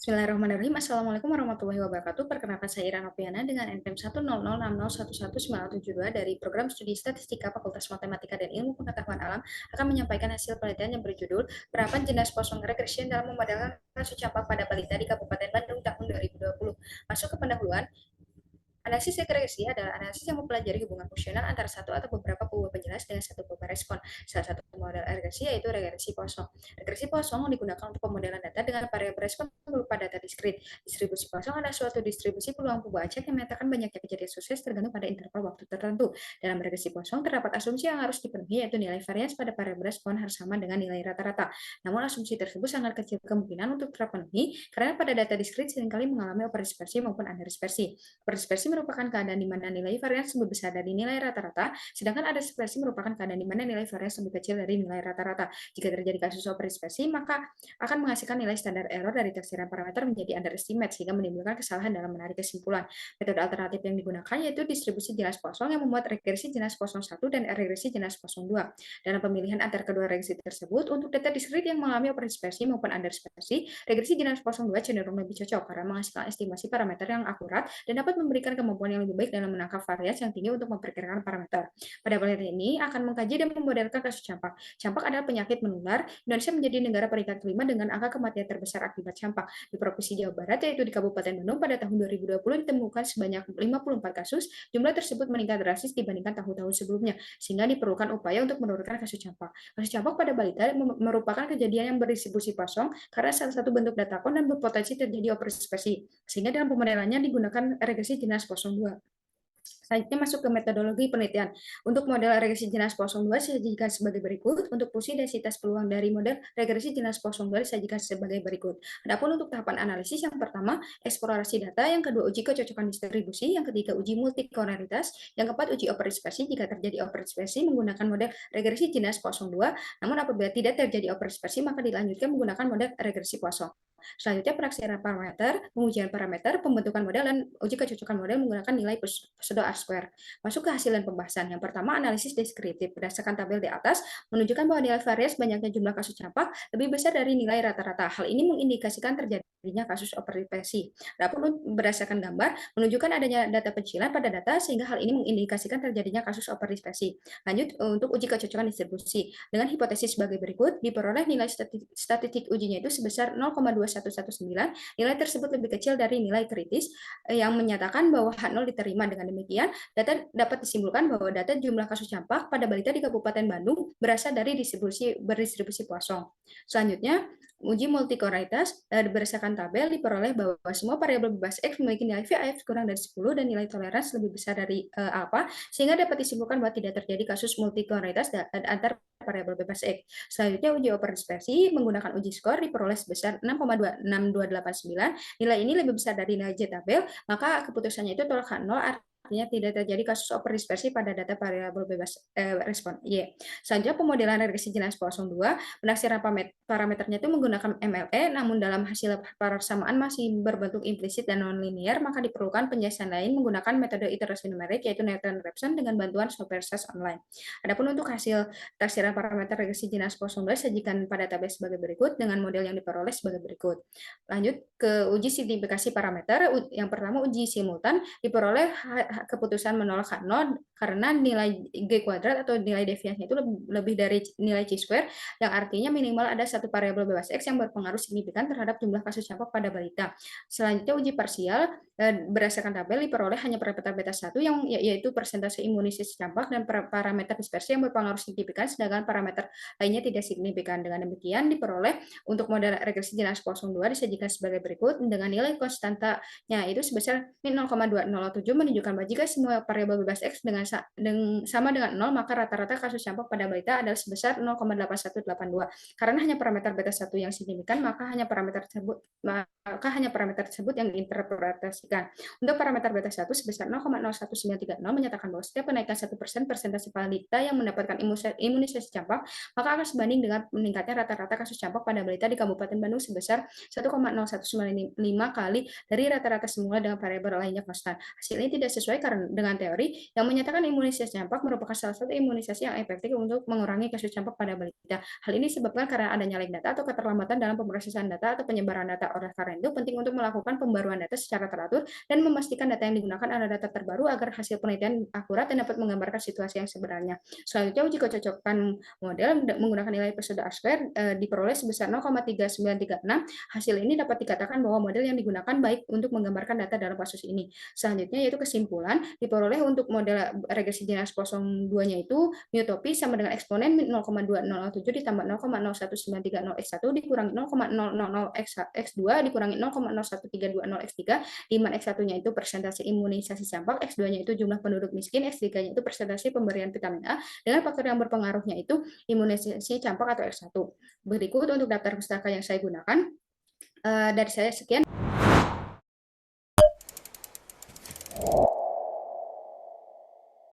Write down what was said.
Bismillahirrahmanirrahim. Assalamualaikum warahmatullahi wabarakatuh. Perkenalkan saya Ira Nopiana dengan NPM 10060111192 dari Program Studi Statistika Fakultas Matematika dan Ilmu Pengetahuan Alam akan menyampaikan hasil penelitian yang berjudul Penerapan Jenis Poisson Regression dalam Memodelkan Kasus Campak pada Balita di Kabupaten Bandung tahun 2020. Masuk ke pendahuluan. Analisis regresi adalah analisis yang mempelajari hubungan fungsional antara satu atau beberapa buah penjelas dengan satu buah respon. Salah satu model regresi yaitu regresi Poisson. Regresi Poisson digunakan untuk pemodelan data dengan variabel respon berupa data diskrit. Distribusi Poisson adalah suatu distribusi peluang buah acak yang menyatakan banyaknya kejadian sukses tergantung pada interval waktu tertentu. Dalam regresi Poisson terdapat asumsi yang harus dipenuhi, yaitu nilai varians pada variabel respon harus sama dengan nilai rata-rata. Namun asumsi tersebut sangat kecil kemungkinan untuk terpenuhi karena pada data diskrit seringkali mengalami overdispersi maupun underdispersi. Overdispersi merupakan keadaan di mana nilai varians lebih besar dari nilai rata-rata, sedangkan underdispersi merupakan keadaan di mana nilai varians lebih kecil dari nilai rata-rata. Jika terjadi kasus overdispersi, maka akan menghasilkan nilai standar error dari taksiran parameter menjadi underestimate, sehingga menimbulkan kesalahan dalam menarik kesimpulan. Metode alternatif yang digunakan yaitu distribusi jenis Poisson yang membuat regresi jenis Poisson 1 dan regresi jenis Poisson 2. Dalam pemilihan antara kedua regresi tersebut, untuk data diskrit yang mengalami overdispersi maupun underdispersi, regresi jenis Poisson 2 cenderung lebih cocok karena menghasilkan estimasi parameter yang akurat dan dapat memberikan kemampuan yang lebih baik dalam menangkap varians yang tinggi untuk memperkirakan parameter. Pada penelitian ini akan mengkaji dan memodelkan kasus campak. Campak adalah penyakit menular. Indonesia menjadi negara peringkat kelima dengan angka kematian terbesar akibat campak. Di Provinsi Jawa Barat, yaitu di Kabupaten Bandung, pada tahun 2020 ditemukan sebanyak 54 kasus. Jumlah tersebut meningkat drastis dibandingkan tahun-tahun sebelumnya, sehingga diperlukan upaya untuk menurunkan kasus campak. Kasus campak pada balita merupakan kejadian yang berdistribusi Poisson karena salah satu bentuk data kon dan berpotensi terjadi overdispersi, sehingga dalam pemodelannya digunakan regresi jenis Poisson 2. Selanjutnya masuk ke metodologi penelitian. Untuk model regresi jenis Poisson 2 disajikan sebagai berikut. Untuk fungsi densitas peluang dari model regresi jenis Poisson 2 disajikan sebagai berikut. Adapun untuk tahapan analisis, yang pertama, eksplorasi data, yang kedua, uji kecocokan distribusi, yang ketiga, uji multikoloritas, yang keempat, uji overdispersi. Jika terjadi overdispersi menggunakan model regresi jenis Poisson 2, namun apabila tidak terjadi overdispersi maka dilanjutkan menggunakan model regresi Poisson. Selanjutnya penaksiran parameter, pengujian parameter, pembentukan model, dan uji kecocokan model menggunakan nilai pseudo R-square. Masuk ke hasil dan pembahasan. Yang pertama, analisis deskriptif. Berdasarkan tabel di atas, menunjukkan bahwa nilai varians banyaknya jumlah kasus campak lebih besar dari nilai rata-rata. Hal ini mengindikasikan terjadinya kasus overdispersi. Adapun berdasarkan gambar, menunjukkan adanya data pencilan pada data sehingga hal ini mengindikasikan terjadinya kasus overdispersi. Lanjut untuk uji kecocokan distribusi. Dengan hipotesis sebagai berikut, diperoleh nilai statistik ujinya itu sebesar 0,2119. Nilai tersebut lebih kecil dari nilai kritis yang menyatakan bahwa H0 diterima. Dengan demikian, data dapat disimpulkan bahwa data jumlah kasus campak pada balita di Kabupaten Bandung berasal dari berdistribusi Poisson. Selanjutnya, uji multikoloritas berdasarkan tabel diperoleh bahwa semua variabel bebas X memiliki nilai VAF kurang dari 10 dan nilai toleransi lebih besar dari alpha, sehingga dapat disimpulkan bahwa tidak terjadi kasus multikoloritas antar variabel bebas X. Selanjutnya, uji overdispersi menggunakan uji skor diperoleh sebesar 6,6269. Nilai ini lebih besar dari nilai J tabel, maka keputusannya itu tolak H0, artinya tidak terjadi kasus overdispersi pada data variabel bebas respon Y. Selanjutnya, pemodelan regresi jenis Poisson 2, penaksiran parameternya itu menggunakan MLE, namun dalam hasil persamaan masih berbentuk implisit dan non-linear, maka diperlukan penjelasan lain menggunakan metode iterasi numerik, yaitu Newton-Raphson dengan bantuan software SAS online. Adapun untuk hasil taksiran parameter regresi jenis Poisson 2 sajikan pada tabel sebagai berikut dengan model yang diperoleh sebagai berikut. Lanjut ke uji signifikasi parameter. Yang pertama, uji simultan, diperoleh keputusan menolak H0 karena nilai G kuadrat atau nilai deviasinya itu lebih dari nilai C square, yang artinya minimal ada satu variabel bebas X yang berpengaruh signifikan terhadap jumlah kasus campak pada balita. Selanjutnya, uji parsial berdasarkan tabel diperoleh hanya parameter beta 1 yang yaitu persentase imunisis campak dan parameter dispersi yang berpengaruh signifikan, sedangkan parameter lainnya tidak signifikan. Dengan demikian diperoleh untuk model regresi jenis Poisson 2 disajikan sebagai berikut dengan nilai konstantanya itu sebesar 0,207, menunjukkan bahwa jika semua variabel bebas X sama dengan 0, maka rata-rata kasus campak pada balita adalah sebesar 0,8182. Karena hanya parameter beta 1 yang signifikan, maka hanya parameter tersebut yang diinterpretasikan diperhatikan. Untuk parameter beta 1 sebesar 0,01930 menyatakan bahwa setiap kenaikan 1% persentase balita yang mendapatkan imunisasi campak, maka akan sebanding dengan meningkatnya rata-rata kasus campak pada balita di Kabupaten Bandung sebesar 1,0195 kali dari rata-rata semula dengan variabel lainnya konstan. Hasil ini tidak sesuai karena dengan teori yang menyatakan imunisasi campak merupakan salah satu imunisasi yang efektif untuk mengurangi kasus campak pada balita. Hal ini disebabkan karena adanya lag data atau keterlambatan dalam pemrosesan data atau penyebaran data. Oleh karena itu, penting untuk melakukan pembaruan data secara teratur dan memastikan data yang digunakan adalah data terbaru agar hasil penelitian akurat dan dapat menggambarkan situasi yang sebenarnya. Selanjutnya, uji kecocokan model menggunakan nilai episode R-square diperoleh sebesar 0,3936. Hasil ini dapat dikatakan bahwa model yang digunakan baik untuk menggambarkan data dalam kasus ini. Selanjutnya yaitu kesimpulan diperoleh untuk model regresi jenis 02-nya itu miotopi sama dengan eksponen 0,2007 ditambah 0,01930 x1 dikurangi 0,000 x2 dikurangi 0,01320 x3, di mana x1-nya itu persentase imunisasi campak, x2-nya itu jumlah penduduk miskin, x3-nya itu persentase pemberian vitamin A dengan faktor yang berpengaruhnya itu imunisasi campak atau x1. Berikut untuk daftar pustaka yang saya gunakan. Dari saya sekian.